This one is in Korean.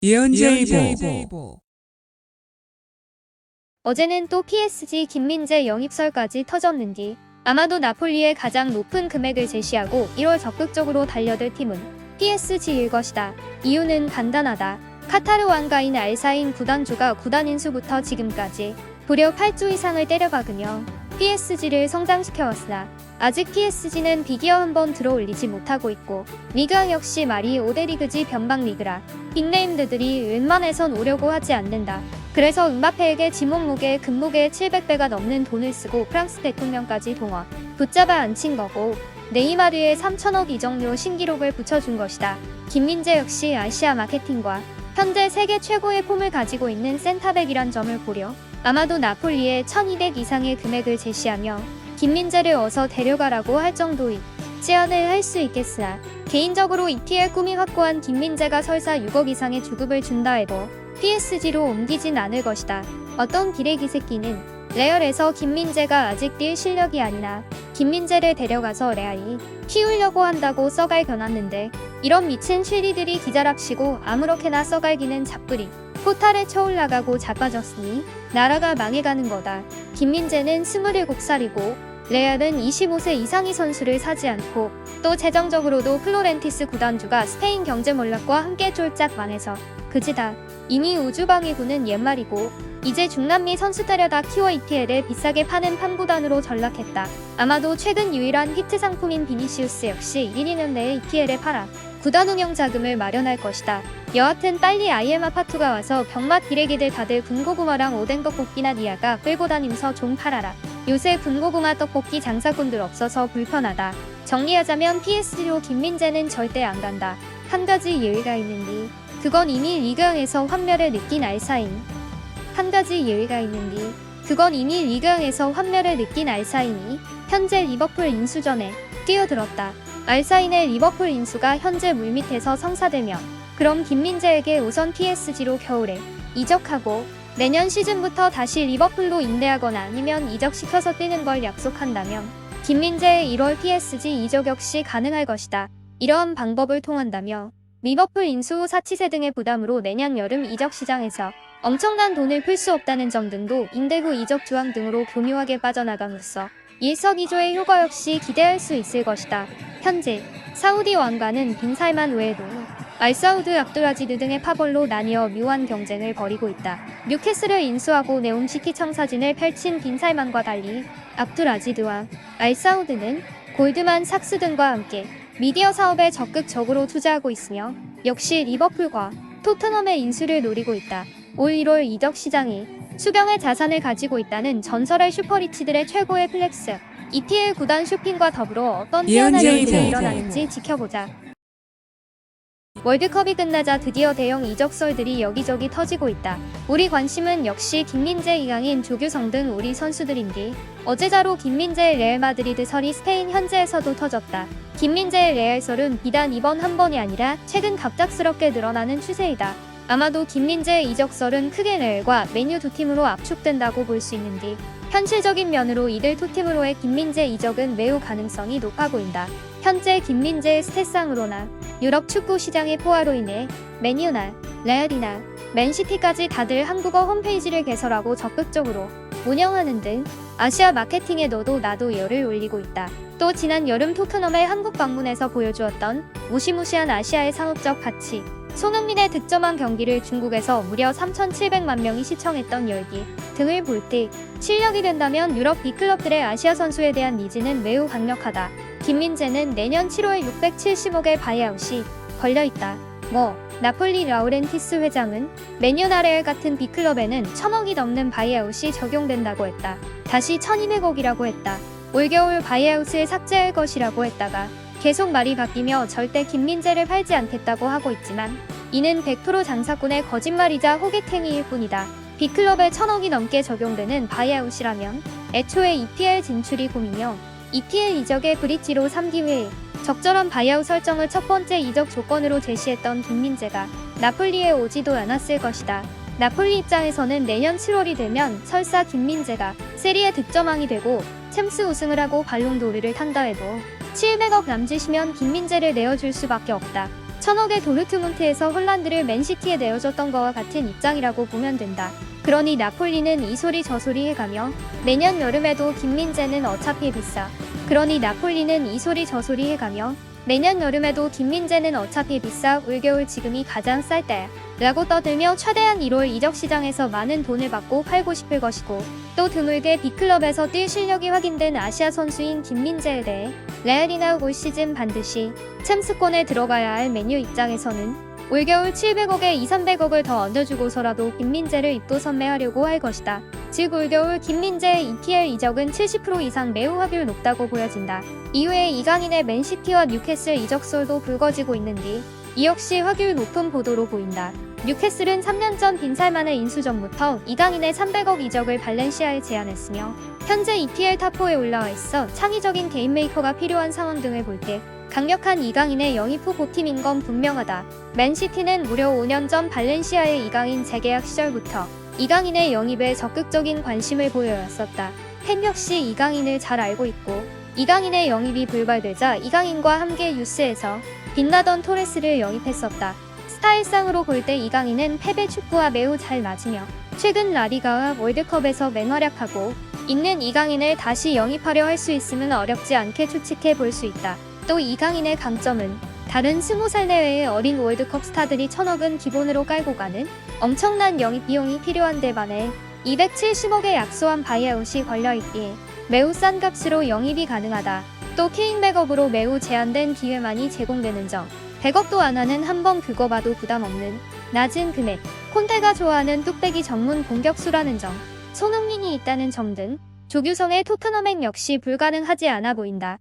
예언제일보. 어제는 또 PSG 김민재 영입설까지 터졌는디 아마도 나폴리의 가장 높은 금액을 제시하고 1월 적극적으로 달려들 팀은 PSG일 것이다. 이유는 간단하다. 카타르 왕가인 알사인 구단주가 구단 인수부터 지금까지 무려 8조 이상을 때려박으며 PSG를 성장시켜왔으나 아직 PSG는 비기어 한번 들어올리지 못하고 있고 리그왕 역시 말이 5대 리그지 변방 리그라 빅네임들이 웬만해선 오려고 하지 않는다. 그래서 음바페에게 지몸무게 금무게 700배가 넘는 돈을 쓰고 프랑스 대통령까지 동원 붙잡아 앉힌 거고 네이마르의 3천억 이적료 신기록을 붙여준 것이다. 김민재 역시 아시아 마케팅과 현재 세계 최고의 폼을 가지고 있는 센터백이란 점을 고려 아마도 나폴리에 1200 이상의 금액을 제시하며 김민재를 어서 데려가라고 할 정도의 제안을 할 수 있겠으나 개인적으로 EPL 꿈이 확고한 김민재가 설사 6억 이상의 주급을 준다 해도 PSG로 옮기진 않을 것이다. 어떤 기레기 새끼는 레알에서 김민재가 아직 뛸 실력이 아니나 김민재를 데려가서 레알이 키우려고 한다고 써갈겨놨는데 이런 미친 실리들이 기자랍시고 아무렇게나 써갈기는 잡부리 포탈에 쳐올라가고 자빠졌으니 나라가 망해가는 거다. 김민재는 27살이고 레알은 25세 이상의 선수를 사지 않고 또 재정적으로도 플로렌티스 구단주가 스페인 경제 몰락과 함께 쫄짝 망해서 그지다. 이미 우주방위구는 옛말이고 이제 중남미 선수 데려다 키워 EPL에 비싸게 파는 판구단으로 전락했다. 아마도 최근 유일한 히트 상품인 비니시우스 역시 1, 2년 내에 EPL에 팔아 구단 운영 자금을 마련할 것이다. 여하튼 빨리 IM아파투가 와서 병맛 기레기들 다들 군고구마랑 오뎅 떡볶이나 니아가 끌고 다니면서 좀 팔아라. 요새 군고구마 떡볶이 장사꾼들 없어서 불편하다. 정리하자면 PSG로 김민재는 절대 안 간다. 한 가지 예의가 있는디 그건 이미 리그왕에서 환멸을 느낀 알사인. 한 가지 예의가 있는디 그건 이미 리그왕에서 환멸을 느낀 알사인이 현재 리버풀 인수전에 뛰어들었다. 알사인의 리버풀 인수가 현재 물밑에서 성사되며 그럼 김민재에게 우선 PSG로 겨울에 이적하고 내년 시즌부터 다시 리버풀로 임대하거나 아니면 이적시켜서 뛰는 걸 약속한다면 김민재의 1월 PSG 이적 역시 가능할 것이다. 이러한 방법을 통한다며 리버풀 인수 후 사치세 등의 부담으로 내년 여름 이적 시장에서 엄청난 돈을 풀 수 없다는 점 등도 임대 후 이적 조항 등으로 교묘하게 빠져나감으로써 일석이조의 효과 역시 기대할 수 있을 것이다. 현재 사우디 왕가는 빈 살만 외에도 알사우드 압두라지드 등의 파벌로 나뉘어 묘한 경쟁을 벌이고 있다. 뉴캐슬을 인수하고 네옴시티 청사진을 펼친 빈 살만과 달리 압두라지드와 알사우드는 골드만 삭스 등과 함께 미디어 사업에 적극적으로 투자하고 있으며 역시 리버풀과 토트넘의 인수를 노리고 있다. 올 1월 이적 시장이 수병의 자산을 가지고 있다는 전설의 슈퍼리치들의 최고의 플렉스 EPL 구단 쇼핑과 더불어 어떤 희한한 일들이 일어나는지 지켜보자. 월드컵이 끝나자 드디어 대형 이적설들이 여기저기 터지고 있다. 우리 관심은 역시 김민재, 이강인, 조규성 등 우리 선수들인데 어제자로 김민재의 레알 마드리드 설이 스페인 현지에서도 터졌다. 김민재의 레알설은 비단 이번 한 번이 아니라 최근 갑작스럽게 늘어나는 추세이다. 아마도 김민재의 이적설은 크게 레알과 맨유 두 팀으로 압축된다고 볼 수 있는데 현실적인 면으로 이들 두 팀으로의 김민재 이적은 매우 가능성이 높아 보인다. 현재 김민재의 스탯상으로나 유럽 축구 시장의 포화로 인해 맨유나 레알이나 맨시티까지 다들 한국어 홈페이지를 개설하고 적극적으로 운영하는 등 아시아 마케팅에 너도 나도 열을 올리고 있다. 또 지난 여름 토트넘의 한국 방문에서 보여주었던 무시무시한 아시아의 상업적 가치, 손흥민의 득점한 경기를 중국에서 무려 3,700만 명이 시청했던 열기 등을 볼 때 실력이 된다면 유럽 B클럽들의 아시아 선수에 대한 니즈는 매우 강력하다. 김민재는 내년 7월 670억의 바이아웃이 걸려있다. 나폴리 라우렌티스 회장은 맨유나 레알 같은 B클럽에는 1,000억이 넘는 바이아웃이 적용된다고 했다. 다시 1,200억이라고 했다. 올겨울 바이아웃을 삭제할 것이라고 했다가 계속 말이 바뀌며 절대 김민재를 팔지 않겠다고 하고 있지만 이는 100% 장사꾼의 거짓말이자 호객행위일 뿐이다. B클럽에 1,000억이 넘게 적용되는 바이아웃이라면 애초에 EPL 진출이 고민이며 EPL 이적의 브릿지로 삼기 위해 적절한 바이아웃 설정을 첫 번째 이적 조건으로 제시했던 김민재가 나폴리에 오지도 않았을 것이다. 나폴리 입장에서는 내년 7월이 되면 설사 김민재가 세리에 득점왕이 되고 챔스 우승을 하고 발롱도르를 탄다 해도 700억 남짓이면 김민재를 내어줄 수밖에 없다. 천억의 도르트문트에서 홀란드를 맨시티에 내어줬던 거와 같은 입장이라고 보면 된다. 그러니 나폴리는 이 소리 저 소리 해가며 내년 여름에도 김민재는 어차피 비싸. 그러니 나폴리는 이 소리 저 소리 해가며 내년 여름에도 김민재는 어차피 비싸. 올겨울 지금이 가장 쌀 때야 라고 떠들며 최대한 1월 이적 시장에서 많은 돈을 받고 팔고 싶을 것이고, 또 드물게 B클럽에서 뛸 실력이 확인된 아시아 선수인 김민재에 대해 레알이나 올 시즌 반드시 챔스권에 들어가야 할 맨유 입장에서는 올겨울 700억에 2,300억을 더 얹어주고서라도 김민재를 입도 선매하려고 할 것이다. 즉 올겨울 김민재의 EPL 이적은 70% 이상 매우 확률 높다고 보여진다. 이후에 이강인의 맨시티와 뉴캐슬 이적설도 불거지고 있는 뒤 이 역시 확률 높은 보도로 보인다. 뉴캐슬은 3년 전 빈살만의 인수 전부터 이강인의 300억 이적을 발렌시아에 제안했으며 현재 EPL 탑4에 올라와 있어 창의적인 게임메이커가 필요한 상황 등을 볼 때 강력한 이강인의 영입 후보팀인 건 분명하다. 맨시티는 무려 5년 전 발렌시아의 이강인 재계약 시절부터 이강인의 영입에 적극적인 관심을 보여왔었다. 팬 역시 이강인을 잘 알고 있고, 이강인의 영입이 불발되자 이강인과 함께 유스에서 빛나던 토레스를 영입했었다. 스타일상으로 볼 때 이강인은 페베 축구와 매우 잘 맞으며 최근 라리가와 월드컵에서 맹활약하고 있는 이강인을 다시 영입하려 할 수 있으면 어렵지 않게 추측해 볼 수 있다. 또 이강인의 강점은 다른 20살 내외의 어린 월드컵 스타들이 1,000억은 기본으로 깔고 가는 엄청난 영입 비용이 필요한데 반해 270억의 약소한 바이아웃이 걸려있기에 매우 싼 값으로 영입이 가능하다. 또 케인백업으로 매우 제한된 기회만이 제공되는 점, 100억도 안 하는 한 번 그거 봐도 부담 없는 낮은 금액, 콘테가 좋아하는 뚝배기 전문 공격수라는 점, 손흥민이 있다는 점 등 조규성의 토트넘행 역시 불가능하지 않아 보인다.